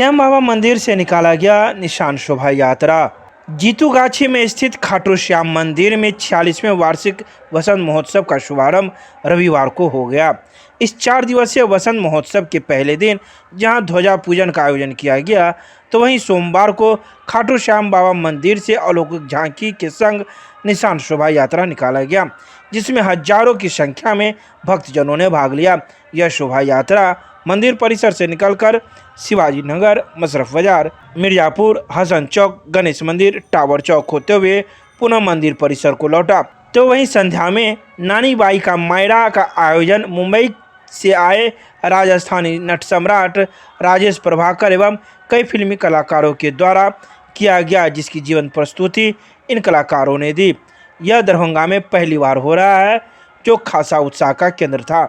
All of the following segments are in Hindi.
श्याम बाबा मंदिर से निकाला गया निशान शोभा यात्रा। जीतूगाछी में स्थित खाटू श्याम मंदिर में 46वें वार्षिक वसंत महोत्सव का शुभारंभ रविवार को हो गया। इस 4 दिवसीय वसंत महोत्सव के पहले दिन जहां ध्वजा पूजन का आयोजन किया गया, तो वहीं सोमवार को खाटू श्याम बाबा मंदिर से अलौकिक झांकी के संग निशान शोभा यात्रा निकाला गया, जिसमें हजारों की संख्या में भक्तजनों ने भाग लिया। यह शोभा यात्रा मंदिर परिसर से निकलकर शिवाजी नगर, मशरफ बाजार, मिर्जापुर, हसन चौक, गणेश मंदिर, टावर चौक होते हुए पुनः मंदिर परिसर को लौटा। तो वहीं संध्या में नानी बाई का मायरा का आयोजन मुंबई से आए राजस्थानी नट सम्राट राजेश प्रभाकर एवं कई फिल्मी कलाकारों के द्वारा किया गया, जिसकी जीवन प्रस्तुति इन कलाकारों ने दी। यह दरभंगा में पहली बार हो रहा है, जो खासा उत्साह का केंद्र था।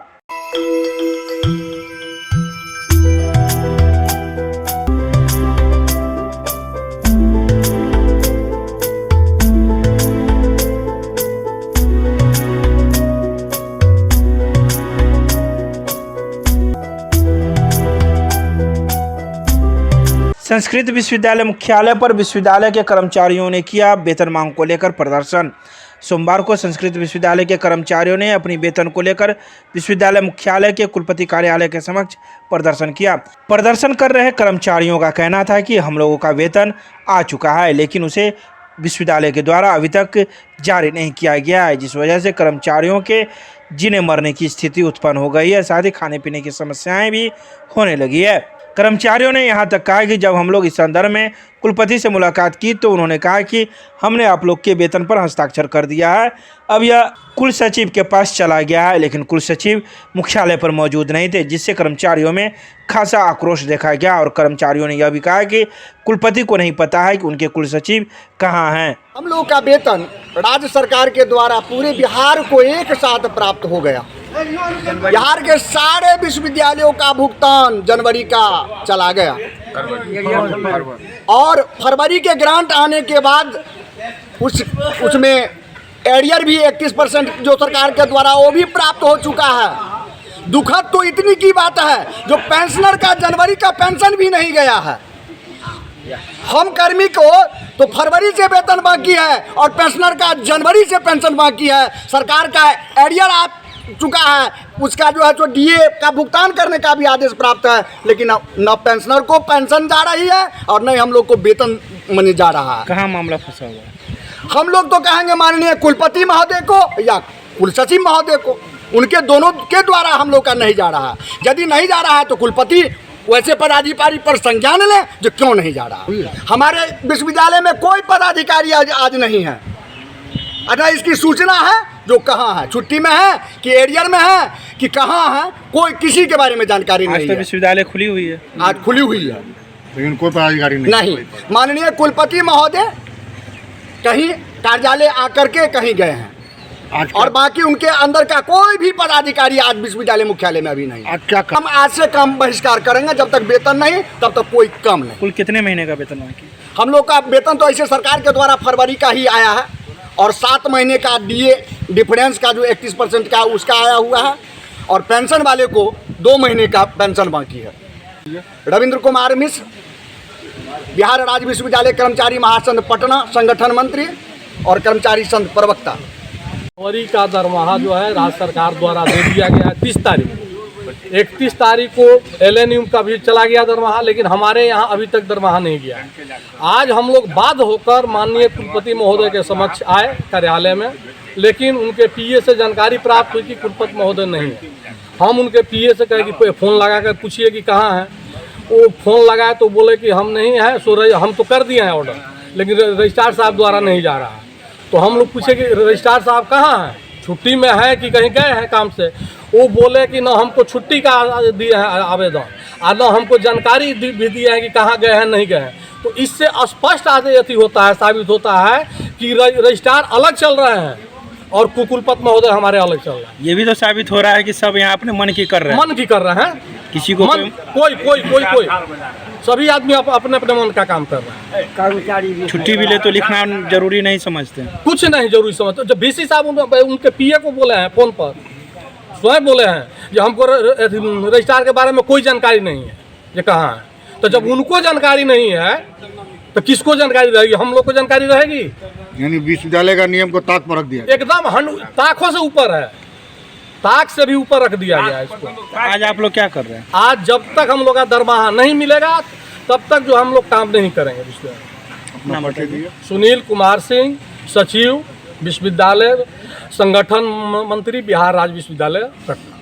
संस्कृत विश्वविद्यालय मुख्यालय पर विश्वविद्यालय के कर्मचारियों ने किया वेतन मांग को लेकर प्रदर्शन। सोमवार को संस्कृत विश्वविद्यालय के कर्मचारियों ने अपनी वेतन को लेकर विश्वविद्यालय मुख्यालय के कुलपति कार्यालय के समक्ष प्रदर्शन किया। प्रदर्शन कर रहे कर्मचारियों का कहना था कि हम लोगों का वेतन आ चुका है, लेकिन उसे विश्वविद्यालय के द्वारा अभी तक जारी नहीं किया गया है, जिस वजह से कर्मचारियों के जीने मरने की स्थिति उत्पन्न हो गई है। साथ ही खाने पीने की समस्याएं भी होने लगी है। कर्मचारियों ने यहां तक कहा कि जब हम लोग इस संदर्भ में कुलपति से मुलाकात की, तो उन्होंने कहा कि हमने आप लोग के वेतन पर हस्ताक्षर कर दिया है। अब यह कुल सचिव के पास चला गया है, लेकिन कुल सचिव मुख्यालय पर मौजूद नहीं थे, जिससे कर्मचारियों में खासा आक्रोश देखा गया। और कर्मचारियों ने यह भी कहा कि कुलपति को नहीं पता है कि उनके कुल सचिव कहाँ हैं। हम लोग का वेतन राज्य सरकार के द्वारा पूरे बिहार को एक साथ प्राप्त हो गया। बिहार के सारे विश्वविद्यालयों का भुगतान जनवरी का चला गया और फरवरी के ग्रांट आने के बाद उसमें एरियर भी 31% जो सरकार के द्वारा वो भी प्राप्त हो चुका है। दुखद तो इतनी की बात है, जो पेंशनर का जनवरी का पेंशन भी नहीं गया है। हम कर्मी को तो फरवरी से वेतन बाकी है और पेंशनर का जनवरी से पेंशन बाकी है। सरकार का एरियर आ चुका है, उसका जो है डीए का भुगतान करने का भी आदेश प्राप्त है, लेकिन न पेंशनर को पेंशन जा रही है और न हम लोग को वेतन मनी जा रहा है। कहाँ मामला फंसा हुआ है? हम लोग तो कहेंगे माननीय कुलपति महोदय को या कुल सचिव महोदय को, उनके दोनों के द्वारा हम लोग का नहीं जा रहा है। यदि नहीं जा रहा है तो कुलपति वैसे पदाधिकारी पर संज्ञान लें जो क्यों नहीं जा रहा। हमारे विश्वविद्यालय में कोई पदाधिकारी आज नहीं है। अच्छा, इसकी सूचना है जो कहाँ है, छुट्टी में है कि एरियर में है कि कहाँ है, कोई किसी के बारे में जानकारी नहीं है। विश्वविद्यालय खुली हुई है, आज खुली हुई है, लेकिन कोई पदाधिकारी नहीं। माननीय कुलपति महोदय कहीं कार्यालय आकर के कहीं गए हैं और बाकी उनके अंदर का कोई भी पदाधिकारी आज विश्वविद्यालय मुख्यालय में अभी नहीं। आज क्या हम आज से कम बहिष्कार करेंगे, जब तक वेतन नहीं तब तक कोई कम नहीं। कुल कितने महीने का वेतन बाकी? हम लोग का वेतन तो ऐसे सरकार के द्वारा फरवरी का ही आया है और 7 महीने का डीए डिफरेंस का जो 31% का उसका आया हुआ है और पेंशन वाले को 2 महीने का पेंशन बाकी है। रविंद्र कुमार मिश्र, बिहार राज्य विश्वविद्यालय कर्मचारी महासंघ पटना संगठन मंत्री और कर्मचारी संघ प्रवक्ता। जनवरी का दरमाहा जो है राज्य सरकार द्वारा दे दिया गया है 30 तारीख। 31 तारीख को LNU का भी चला गया दरमाहा, लेकिन हमारे यहाँ अभी तक दरमाहा नहीं गया है। आज हम लोग बाध्य होकर माननीय कुलपति महोदय के समक्ष आए कार्यालय में, लेकिन उनके PA से जानकारी प्राप्त हुई कि कुलपति महोदय नहीं है। हम उनके PA से कहे कि फ़ोन लगा कर पूछिए कि कहाँ है। वो फ़ोन लगाए तो बोले कि हम नहीं हैं, सो हम तो कर दिए हैं ऑर्डर, लेकिन रजिस्ट्रार साहब द्वारा नहीं जा रहा है। तो हम लोग पूछे कि रजिस्ट्रार साहब कहाँ हैं, छुट्टी में है कि कहीं गए हैं काम से। वो बोले कि ना हमको छुट्टी का दिए हैं आवेदन और ना हमको जानकारी भी दी है कि कहाँ गए हैं नहीं गए हैं। तो इससे स्पष्ट अथी होता है, साबित होता है कि रजिस्ट्रार अलग चल रहे हैं और कुलपति महोदय हमारे अलग चल रहे हैं। ये भी तो साबित हो रहा है कि सब यहाँ अपने मन की कर रहे हैं। मन की कर रहे हैं, किसी को कोई सभी आदमी अपने अपने मन का काम कर रहे हैं। कर्मचारी छुट्टी भी ले तो लिखना जरूरी नहीं समझते, कुछ नहीं जरूरी समझते। जब VC साहब उनके PA को बोले हैं, फोन पर स्वयं बोले हैं कि हमको रजिस्ट्रार के बारे में कोई जानकारी नहीं है, ये कहाँ है। तो जब उनको जानकारी नहीं है तो किसको जानकारी रहेगी? हम लोग को जानकारी रहेगी? यानी विश्वविद्यालय का नियम को ताक पर रख दिया। एकदम ताकों से ऊपर है, ताक से भी ऊपर रख दिया गया है इसको। आज आप लोग क्या कर रहे हैं? आज जब तक हम लोग का दरमाहा नहीं मिलेगा तब तक जो हम लोग काम नहीं करेंगे। अपना परिचय दिए। सुनील कुमार सिंह, सचिव विश्वविद्यालय, संगठन मंत्री, बिहार राज्य विश्वविद्यालय पटना।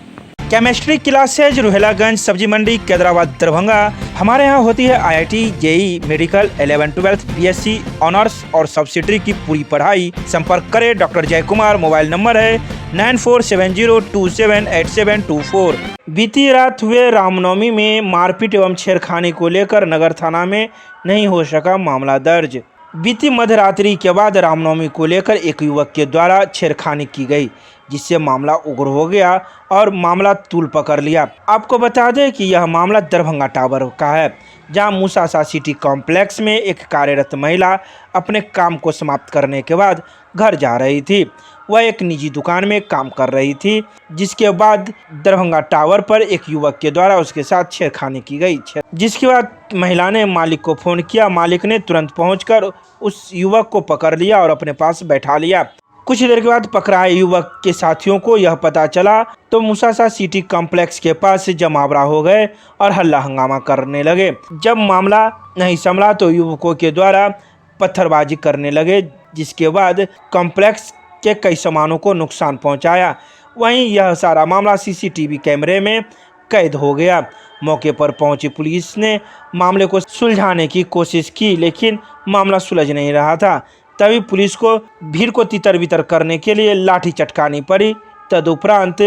केमिस्ट्री क्लासेज रुहेलागंज सब्जी मंडी कैदराबाद दरभंगा। हमारे यहाँ होती है IIT, JEE, medical, 11, 12, BSc honours और सब्सिडरी की पूरी पढ़ाई। संपर्क करें डॉक्टर जय कुमार। मोबाइल नंबर है 9470278724। बीती रात हुए रामनवमी में मारपीट एवं छेड़खानी को लेकर नगर थाना में नहीं हो सका मामला दर्ज। बीती मध्यरात्रि के बाद रामनवमी को लेकर एक युवक के द्वारा छेड़खानी की गई, जिससे मामला उग्र हो गया और मामला तूल पकड़ लिया। आपको बता दें कि यह मामला दरभंगा टावर का है, जहां मूसासा सिटी कॉम्प्लेक्स में एक कार्यरत महिला अपने काम को समाप्त करने के बाद घर जा रही थी। वह एक निजी दुकान में काम कर रही थी, जिसके बाद दरभंगा टावर पर एक युवक के द्वारा उसके साथ छेड़खानी की गई। जिसके बाद महिला ने मालिक को फ़ोन किया। मालिक ने तुरंत पहुंचकर उस युवक को पकड़ लिया और अपने पास बैठा लिया। कुछ देर के बाद पकड़ाए युवक के साथियों को यह पता चला तो मूसासा सिटी कॉम्प्लेक्स के पास जमावड़ा हो गए और हल्ला हंगामा करने लगे। जब मामला नहीं संभला तो युवकों के द्वारा पत्थरबाजी करने लगे, जिसके बाद कॉम्प्लेक्स के कई सामानों को नुकसान पहुंचाया। वहीं यह सारा मामला CCTV कैमरे में कैद हो गया। मौके पर पहुंची पुलिस ने मामले को सुलझाने की कोशिश की, लेकिन मामला सुलझ नहीं रहा था। तभी पुलिस को भीड़ को तितर बितर करने के लिए लाठी चटकानी पड़ी। तदुपरांत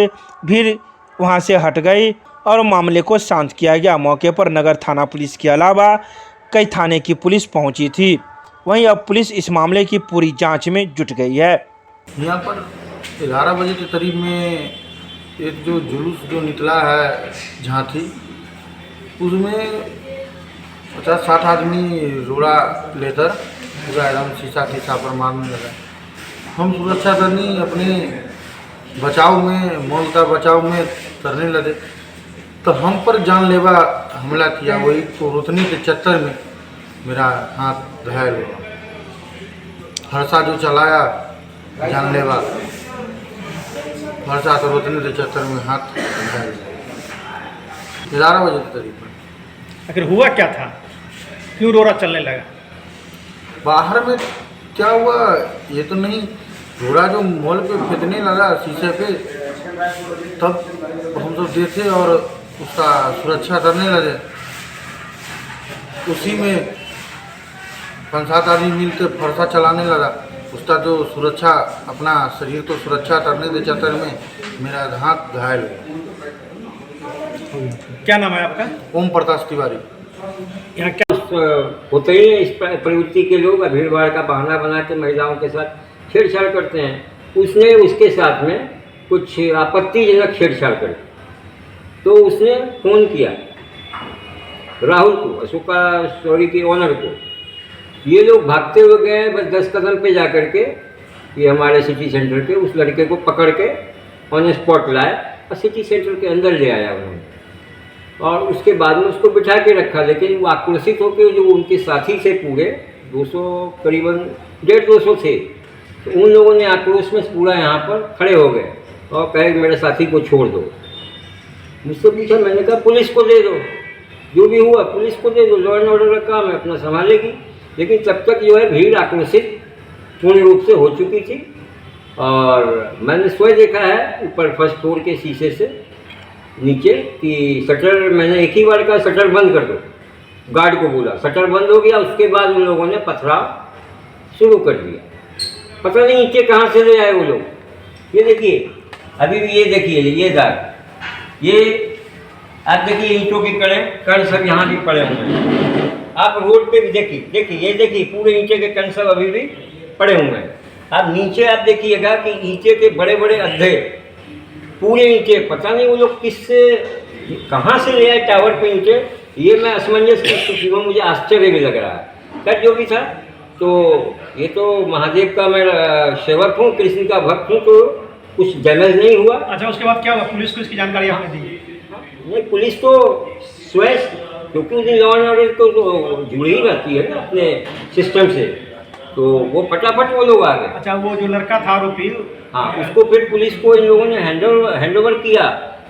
भीड़ वहां से हट गई और मामले को शांत किया गया। मौके पर नगर थाना पुलिस के अलावा कई थाने की पुलिस पहुंची थी। वहीं अब पुलिस इस मामले की पूरी जांच में जुट गई है। यहाँ पर 11 बजे के करीब में एक जो जुलूस जो निकला है झांकी, उसमें 50-60 आदमी रोड़ा लेकर पूरा एकदम शीशा की छापर मारने लगा। हम सुरक्षाकर्मी अपने बचाव में, मॉल का बचाव में करने लगे तो हम पर जानलेवा हमला किया। वही तो रोकने के चक्कर में मेरा हाथ घायल हुआ। हर्षा जो चलाया जानलेवा, हर्षा तो रोकने के चक्कर में हाथ घायल हुआ। 11 बजे के करीब। आखिर हुआ क्या था? क्यों रोड़ा चलने लगा? बाहर में क्या हुआ ये तो नहीं, घोड़ा जो मॉल पे फेंकने लगा शीशे पे, तब हम सब देखे और उसका सुरक्षा करने लगे। उसी में 5-7 आदमी मिलकर फरसा चलाने लगा। उसका जो सुरक्षा, अपना शरीर को सुरक्षा करने के चक्कर में मेरा हाथ घायल हुआ। क्या नाम है आपका? ओम प्रकाश तिवारी। यहाँ क्या होते ही इस प्रवृत्ति के लोग भीड़ भाड़ का बहाना बना के महिलाओं के साथ छेड़छाड़ करते हैं। उसने उसके साथ में कुछ आपत्तिजनक छेड़छाड़ करी तो उसने फ़ोन किया राहुल को, अशोका स्टोरी के ओनर को। ये लोग भागते हुए गए, बस 10 कदम पे जा कर के ये हमारे सिटी सेंटर के उस लड़के को पकड़ के ऑन स्पॉट लाए और सिटी सेंटर के अंदर ले आया उन्होंने। और उसके बाद में उसको बिठा के रखा, लेकिन वो आक्रोशित होकर जो उनके साथी थे पूरे 200 करीबन 150-200 थे, तो उन लोगों ने आक्रोश में पूरा यहाँ पर खड़े हो गए और कहे मेरे साथी को छोड़ दो। मुझसे पूछा, मैंने कहा पुलिस को दे दो, जो भी हुआ पुलिस को दे दो, लॉ एंड ऑर्डर का काम है, अपना संभालेगी। लेकिन तब तक जो है भीड़ आक्रोशित पूर्ण रूप से हो चुकी थी। और मैंने स्वयं देखा है ऊपर फर्स्ट फ्लोर के शीशे से नीचे कि शटर, मैंने एक ही बार का शटर बंद कर दो, गार्ड को बोला, शटर बंद हो गया। उसके बाद उन लोगों ने पथराव शुरू कर दिया। पता नहीं नीचे कहाँ से ले आए वो लोग। ये देखिए, अभी भी ये देखिए, ये दाग, ये आप देखिए ईंटों के कण सब यहाँ भी पड़े हुए हैं। आप रोड पे भी देखिए ये देखिए पूरे ईंटे के कण सब अभी भी पड़े हुए हैं। आप नीचे आप देखिएगा कि ईंटे के बड़े बड़े अड्ढे, पूरे ईंटे, पता नहीं वो लोग किससे कहाँ से ले आए टावर पे ईंटे। ये मैं असमंजस की स्थिति में, मुझे आश्चर्य भी लग रहा है। खैर जो भी था, तो ये तो महादेव का मैं सेवक हूँ, कृष्ण का भक्त हूँ, तो कुछ डैमेज नहीं हुआ। अच्छा, उसके बाद क्या हुआ? पुलिस को इसकी जानकारी आपने दी? नहीं, पुलिस तो स्वयं क्योंकि उस दिन लॉ एंड ऑर्डर तो जुड़ी ही रहती है ना अपने सिस्टम से, तो वो फटाफट वो लोग आ गए। अच्छा, वो जो लड़का था आरोपी, हाँ, उसको फिर पुलिस को इन लोगों ने हैंड ओवर किया,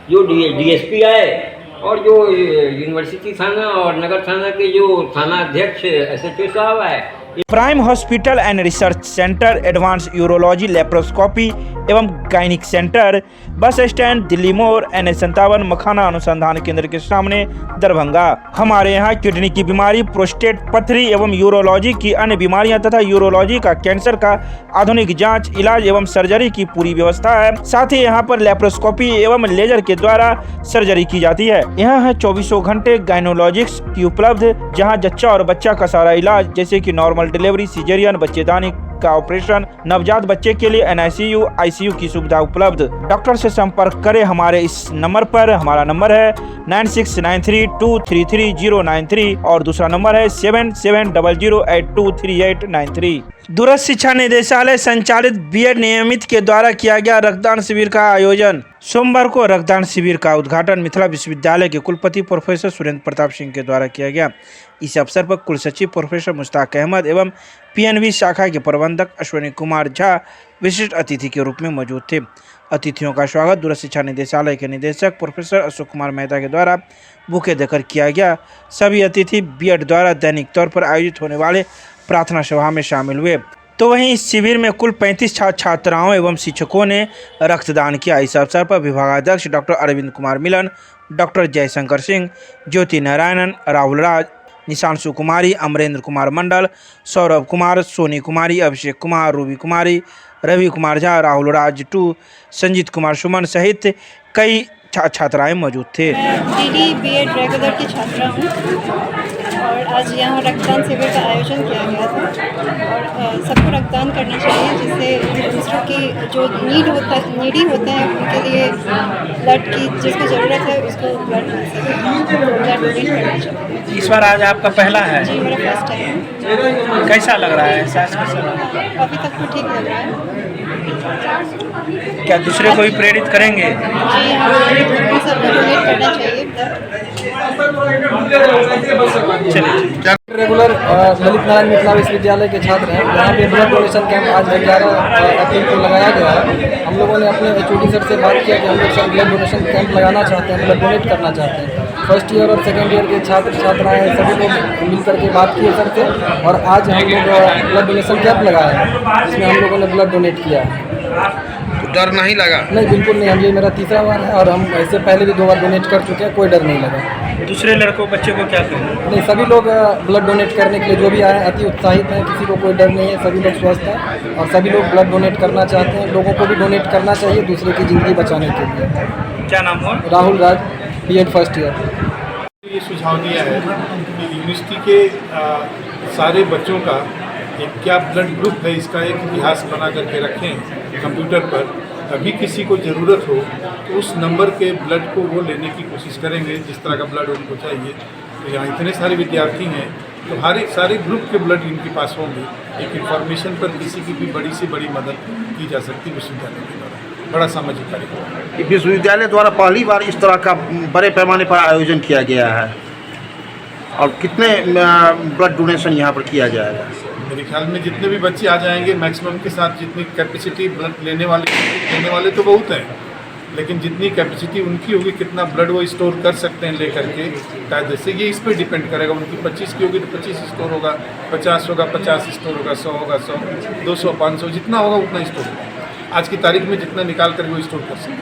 जो डीएसपी आए और जो यूनिवर्सिटी थाना और नगर थाना के जो थाना अध्यक्ष SHO साहब आए। Prime hospital and research centre, advance urology, laparoscopy एवं gynaec centre, bus stand, Delhi मोड़, NH57, मखाना अनुसंधान केंद्र के सामने, दरभंगा। हमारे यहाँ किडनी की बीमारी, प्रोस्टेट, पथरी एवं यूरोलॉजी की अन्य बीमारियां तथा यूरोलॉजी का, कैंसर का आधुनिक जांच, इलाज एवं सर्जरी की पूरी व्यवस्था है। साथ ही यहाँ पर लेप्रोस्कोपी एवं लेजर के द्वारा सर्जरी की जाती है। यहाँ है 24 घंटे गायनोलॉजिक्स की उपलब्ध, जहाँ जच्चा और बच्चा का सारा इलाज जैसे कि नॉर्मल डिलीवरी, सिजेरियन, बच्चेदानी का ऑपरेशन, नवजात बच्चे के लिए NICU, ICU की सुविधा उपलब्ध। डॉक्टर से संपर्क करें हमारे इस नंबर पर। हमारा नंबर है 9693233093 और दूसरा नंबर है 7700823893। दूरस्थ शिक्षा निदेशालय संचालित BEd नियमित के द्वारा किया गया रक्तदान शिविर का आयोजन। सोमवार को रक्तदान शिविर का उद्घाटन मिथिला विश्वविद्यालय के कुलपति प्रोफेसर सुरेंद्र प्रताप सिंह के द्वारा किया गया। इस अवसर पर कुलसचिव प्रोफेसर मुश्ताक अहमद एवं PNB शाखा के प्रबंधक अश्विनी कुमार झा विशिष्ट अतिथि के रूप में मौजूद थे। अतिथियों का स्वागत दूरस्थ शिक्षा निदेशालय के निदेशक प्रोफेसर अशोक कुमार मेहता के द्वारा बुके देकर किया गया। सभी अतिथि BEd द्वारा दैनिक तौर पर आयोजित होने वाले प्रार्थना सभा में शामिल हुए। तो वहीं इस शिविर में कुल 35 छात्राओं एवं शिक्षकों ने रक्तदान किया। इस अवसर पर विभागाध्यक्ष doctor Arvind Kumar Milan, doctor Jaishankar Singh, Jyoti Narayanan, Rahul Raj, Nishanshu Kumari, Amrendra Kumar Mandal, Saurabh Kumar, Soni Kumari, Abhishek Kumar, Ruby Kumari, Ravi Kumar Jha, Rahul Raj two, Sanjeet Kumar Suman सहित कई छात्राएं मौजूद थे। मैं BEd रेगुलर की छात्रा हूँ और आज यहाँ रक्तदान शिविर का आयोजन किया गया था और सबको रक्तदान करना चाहिए, जिससे दूसरों की जो नीडी होते हैं उनके लिए ब्लड की जिसको ज़रूरत है उसको ब्लड मिल सके, ब्लड डोनेट करना चाहिए। इस बार आज आपका पहला है? जी, मेरा फर्स्ट है। कैसा लग रहा है? एहसास कैसा लग रहा है? अभी तक तो ठीक लग रहा है। क्या दूसरे को भी प्रेरित करेंगे? जी हाँ, सबको डोनेट करना चाहिए। रेगुलर ललित नारायण मिथिला विश्वविद्यालय के छात्र हैं। यहाँ पे ब्लड डोनेशन कैंप आज 11 अप्रैल को लगाया गया है। हम लोगों ने अपने HOD सर से बात किया कि हम लोग सर ब्लड डोनेशन कैंप लगाना चाहते हैं, ब्लड डोनेट करना चाहते हैं। फर्स्ट ईयर और सेकेंड ईयर के छात्र छात्राएँ सभी लोग मिल करके बात किए सर से और आज हम लोग ब्लड डोनेशन कैंप लगाया है, जिसमें हम लोगों ने ब्लड डोनेट किया है। डर नहीं लगा? नहीं, बिल्कुल नहीं। हम ये मेरा तीसरा बार है और हम इससे पहले भी 2 बार डोनेट कर चुके हैं, कोई डर नहीं लगा। दूसरे लड़कों बच्चों को क्या कहें? नहीं, सभी लोग ब्लड डोनेट करने के लिए जो भी आए हैं अति उत्साहित हैं, किसी को कोई डर नहीं है, सभी लोग स्वस्थ हैं और सभी लोग ब्लड डोनेट करना चाहते हैं। लोगों को भी डोनेट करना चाहिए दूसरे की ज़िंदगी बचाने के लिए। क्या नाम हुआ? Rahul Raj, BEd first year. ये सुझाव दिया है कि यूनिवर्सिटी के सारे बच्चों का एक क्या ब्लड ग्रुप है इसका एक इतिहास बना करके रखें कंप्यूटर पर। कभी किसी को ज़रूरत हो तो उस नंबर के ब्लड को वो लेने की कोशिश करेंगे जिस तरह का ब्लड उनको चाहिए। तो यहाँ इतने सारे विद्यार्थी हैं तो हर एक सारे ग्रुप के ब्लड इनके पास होंगे। एक इन्फॉर्मेशन पर किसी की भी बड़ी से बड़ी मदद की जा सकती है विश्वविद्यालय के द्वारा। बड़ा सामाजिक कार्यक्रम विश्वविद्यालय द्वारा पहली बार इस तरह का बड़े पैमाने पर आयोजन किया गया है और कितने ब्लड डोनेशन यहाँ पर किया जाएगा? मेरे ख्याल में जितने भी बच्चे आ जाएंगे मैक्सिमम के साथ जितनी कैपेसिटी ब्लड लेने वाले तो बहुत हैं, लेकिन जितनी कैपेसिटी उनकी होगी कितना ब्लड वो स्टोर कर सकते हैं ले करके, जैसे ये इस पर डिपेंड करेगा। उनकी 25 की होगी तो 25 स्टोर होगा, 50 होगा 50 स्टोर होगा, 100 होगा 100, 200 500 जितना होगा उतना स्टोर होगा। आज की तारीख में जितना निकाल कर वो स्टोर कर सकते हैं।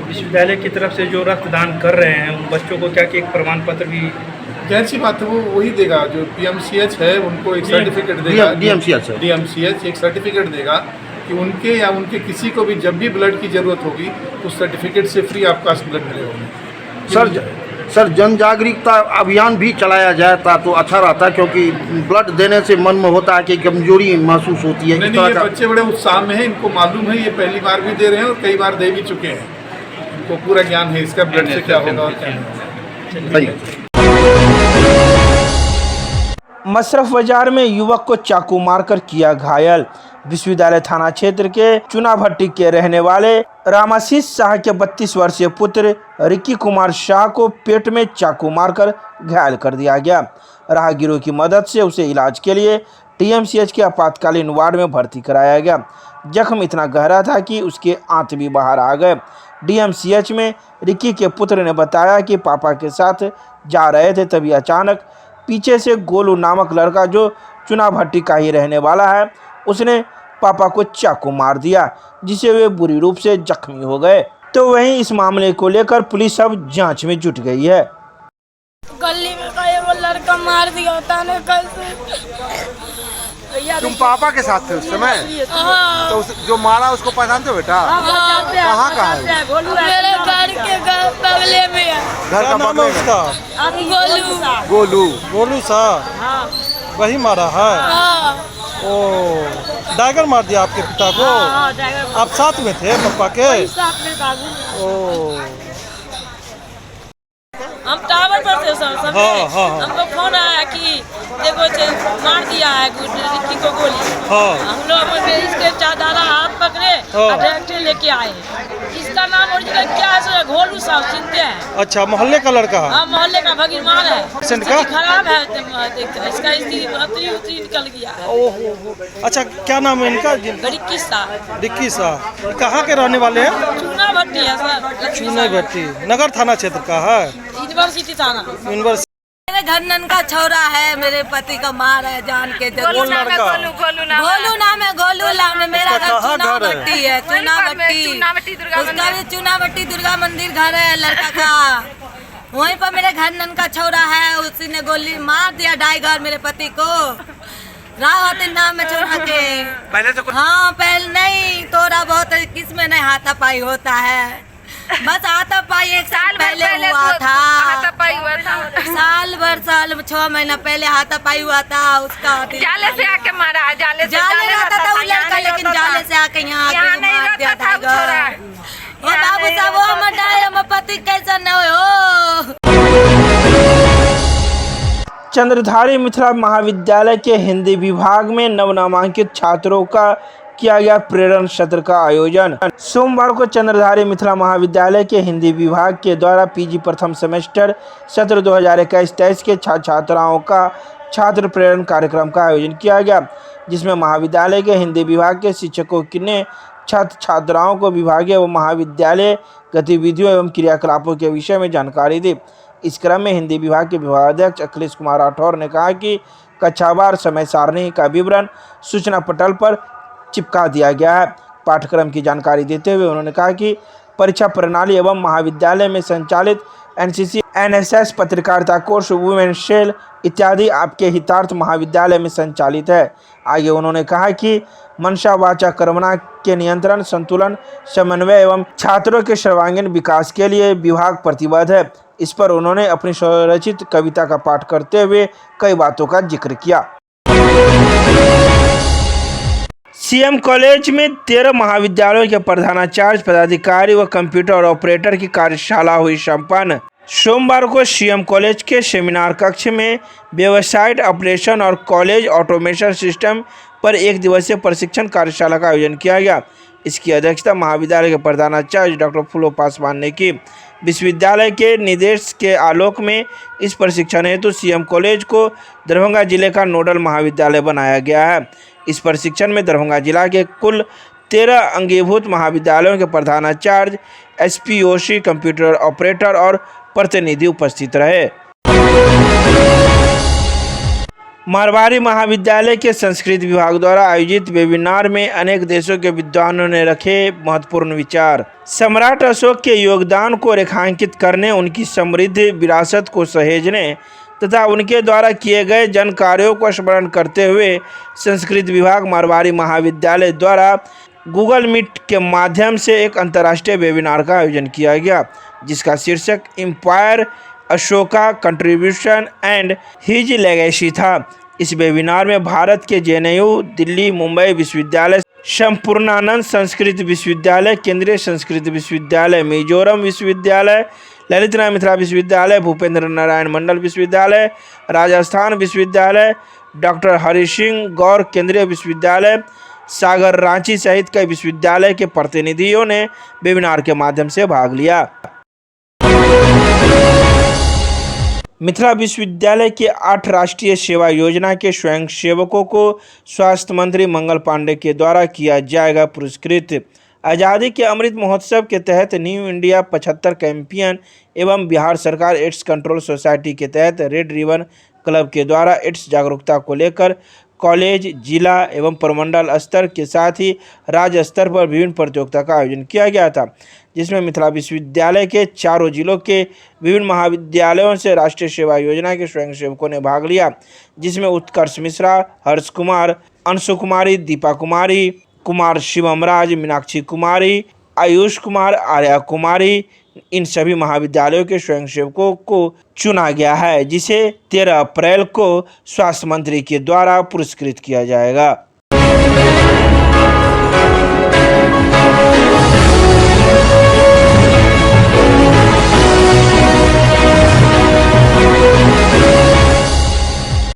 विश्वविद्यालय की तरफ से जो रक्तदान कर रहे हैं उन बच्चों को क्या कि एक प्रमाण पत्र भी? कैसी बात है, वो वही देगा जो PMCH है, उनको एक सर्टिफिकेट देगा। DMCH एक सर्टिफिकेट देगा कि उनके या उनके किसी को भी जब भी ब्लड की ज़रूरत होगी उस सर्टिफिकेट से फ्री आपका ब्लड मिलेगा। सर जन जागरूकता अभियान भी चलाया जाता तो अच्छा रहता, क्योंकि ब्लड देने से मन में होता है कि कमजोरी महसूस होती है। नहीं, ये बच्चे बड़े उत्साह में हैं, इनको मालूम है ये पहली बार भी दे रहे हैं और कई बार दे भी चुके हैं। इनको पूरा ज्ञान है इसका ब्लड से क्या होगा और क्या नहीं होगा। मशरफ बाजार में युवक को चाकू मारकर किया घायल। विश्वविद्यालय थाना क्षेत्र के चुनाभट्टी के रहने वाले रामाशीष शाह के 32 वर्षीय पुत्र रिक्की कुमार शाह को पेट में चाकू मारकर घायल कर दिया गया। राहगीरों की मदद से उसे इलाज के लिए टीएमसीएच के आपातकालीन वार्ड में भर्ती कराया गया। जख्म इतना गहरा था कि उसके आंत भी बाहर आ गए। डीएमसीएच में रिक्की के पुत्र ने बताया कि पापा के साथ जा रहे थे, तभी अचानक पीछे से गोलू नामक लड़का जो चुनाभट्टी का ही रहने वाला है, उसने पापा को चाकू मार दिया, जिससे वे बुरी रूप से जख्मी हो गए। तो वहीं इस मामले को लेकर पुलिस अब जांच में जुट गई है। गली में कहीं वो लड़का मार दिया होता ने कल से। तुम पापा के साथ थे उस समय? हाँ। तो जो मारा उसको पहचानते हो बेटा? कहाँ का है? मेरे घर के बगले में है। घर का नाम है उसका? गोलू। गोलू। गोलू साहब वही मारा है। हाँ। ओ डायगर मार दिया आपके पिता को? आप साथ में थे पापा के? ओ हम टावर पर थे सब समझे। हमको फोन आया कि देखो मार दिया है रिक्की को गोली। हम लोग इसके चादारा हाथ पकड़े और डायरेक्ट लेके आए। इसका नाम ओरिजिनल क्या है? गोलू साहब चिंते हैं। अच्छा, मोहल्ले का लड़का है? हाँ, मोहल्ले का भगीरमान है। का? खराब है, इसका स्थिति उतरी निकल गया है। ओहो, अच्छा क्या नाम है इनका? रिक्की साहब। रिक्की साहब कहाँ के रहने वाले हैं? चुनाभट्टी है सर। चुनाभट्टी नगर थाना क्षेत्र का है? यूनिवर्सिटी थाना। यूनिवर्सिटी। मेरे घरनन का छोरा है, मेरे पति का मार है जान के। गोलू नाम है, गोलू नाम है। मेरा घर चुनाभट्टी है। चुनाभट्टी उसका भी चुनाभट्टी दुर्गा मंदिर घर है लड़का का। वहीं पर मेरे घरनन का छोरा है, उसी ने गोली मार दिया डायगर मेरे पति को। रावत नाम है छोरा के। पहले तो हाँ पहले नहीं, थोड़ा बहुत किसमें नहीं हाथापाई होता है। बस हाथापाई एक साल पहले हुआ था। साल 6 महीना पहले हाथापाई हुआ था। उसका जाले से आके मारा। जाले रहता था वो लड़का, लेकिन जाले से आके यहाँ मार दिया था। ओ बाबू साहब, वो हमारे पति कैसा न हो। चंद्रधारी मिथिला महाविद्यालय के हिंदी विभाग में नवनामांकित छात्रों का किया गया प्रेरण सत्र का आयोजन। सोमवार को चंद्रधारी मिथिला महाविद्यालय के हिंदी विभाग के द्वारा पीजी प्रथम सेमेस्टर सत्र 2021-23 के छात्राओं का छात्र प्रेरण कार्यक्रम का आयोजन किया गया, जिसमें महाविद्यालय के हिंदी विभाग के शिक्षकों ने छात्र छात्राओं को विभागीय एवं महाविद्यालय गतिविधियों एवं क्रियाकलापों के विषय में जानकारी दी। इस क्रम में हिंदी विभाग के विभागाध्यक्ष अखिलेश कुमार राठौर ने कहा कि कक्षावार समय सारणी का विवरण सूचना पटल पर चिपका दिया गया है। पाठ्यक्रम की जानकारी देते हुए उन्होंने कहा कि परीक्षा प्रणाली एवं महाविद्यालय में संचालित एनसीसी, एनएसएस, पत्रकारिता कोर्स, वुमेन सेल इत्यादि आपके हितार्थ महाविद्यालय में संचालित है। आगे उन्होंने कहा कि मनसा वाचा कर्मणा के नियंत्रण, संतुलन, समन्वय एवं छात्रों के सर्वांगीण विकास के लिए विभाग प्रतिबद्ध है। इस पर उन्होंने अपनी स्वरचित कविता का पाठ करते हुए कई बातों का जिक्र किया। सीएम कॉलेज में 13 महाविद्यालयों के प्रधानाचार्य, पदाधिकारी व कंप्यूटर ऑपरेटर की कार्यशाला हुई संपन्न। सोमवार को सीएम कॉलेज के सेमिनार कक्ष में वेबसाइट ऑपरेशन और कॉलेज ऑटोमेशन सिस्टम पर 1 दिवसीय प्रशिक्षण कार्यशाला का आयोजन किया गया। इसकी अध्यक्षता महाविद्यालय के प्रधानाचार्य डॉक्टर फूलो पासवान ने की। विश्वविद्यालय के निर्देश के आलोक में इस प्रशिक्षण हेतु सीएम कॉलेज को दरभंगा जिले का नोडल महाविद्यालय बनाया गया है। इस प्रशिक्षण में दरभंगा जिला के कुल 13 अंगीभूत महाविद्यालयों के प्रधानाचार्य, एसपीओसी, कंप्यूटर ऑपरेटर और प्रतिनिधि उपस्थित रहे। मारवाड़ी महाविद्यालय के संस्कृत विभाग द्वारा आयोजित वेबिनार में अनेक देशों के विद्वानों ने रखे महत्वपूर्ण विचार। सम्राट अशोक के योगदान को रेखांकित करने, उनकी समृद्ध विरासत को सहेजने तथा उनके द्वारा किए गए जन कार्यों को स्मरण करते हुए संस्कृत विभाग मारवाड़ी महाविद्यालय द्वारा गूगल मीट के माध्यम से एक अंतर्राष्ट्रीय वेबिनार का आयोजन किया गया, जिसका शीर्षक empire Ashoka contribution and his legacy था। इस वेबिनार में भारत के जेएनयू, दिल्ली, मुंबई विश्वविद्यालय, संपूर्णानंद संस्कृत विश्वविद्यालय, केंद्रीय संस्कृत विश्वविद्यालय, मिजोरम विश्वविद्यालय, ललित नारायण मिथिला विश्वविद्यालय, भूपेंद्र नारायण मंडल विश्वविद्यालय, राजस्थान विश्वविद्यालय, डॉक्टर हरि सिंह गौर केंद्रीय विश्वविद्यालय, सागर रांची सहित कई विश्वविद्यालय के प्रतिनिधियों ने वेबिनार के माध्यम से भाग लिया। मिथिला विश्वविद्यालय के 8 राष्ट्रीय सेवा योजना के स्वयंसेवकों को स्वास्थ्य मंत्री मंगल पांडे के द्वारा किया जाएगा पुरस्कृत। आज़ादी के अमृत महोत्सव के तहत न्यू इंडिया 75 कैंपियन एवं बिहार सरकार एड्स कंट्रोल सोसाइटी के तहत रेड रिबन क्लब के द्वारा एड्स जागरूकता को लेकर कॉलेज, जिला एवं प्रमंडल स्तर के साथ ही राज्य स्तर पर विभिन्न प्रतियोगिता का आयोजन किया गया था, जिसमें मिथिला विश्वविद्यालय के चारों जिलों के विभिन्न महाविद्यालयों से राष्ट्रीय सेवा योजना के स्वयंसेवकों ने भाग लिया, जिसमें उत्कर्ष मिश्रा, हर्ष कुमार, अंशु कुमारी, दीपा कुमारी, कुमार शिवम राज, मीनाक्षी कुमारी, आयुष कुमार, आर्या कुमारी, इन सभी महाविद्यालयों के स्वयंसेवकों को चुना गया है, जिसे 13 अप्रैल को स्वास्थ्य मंत्री के द्वारा पुरस्कृत किया जाएगा।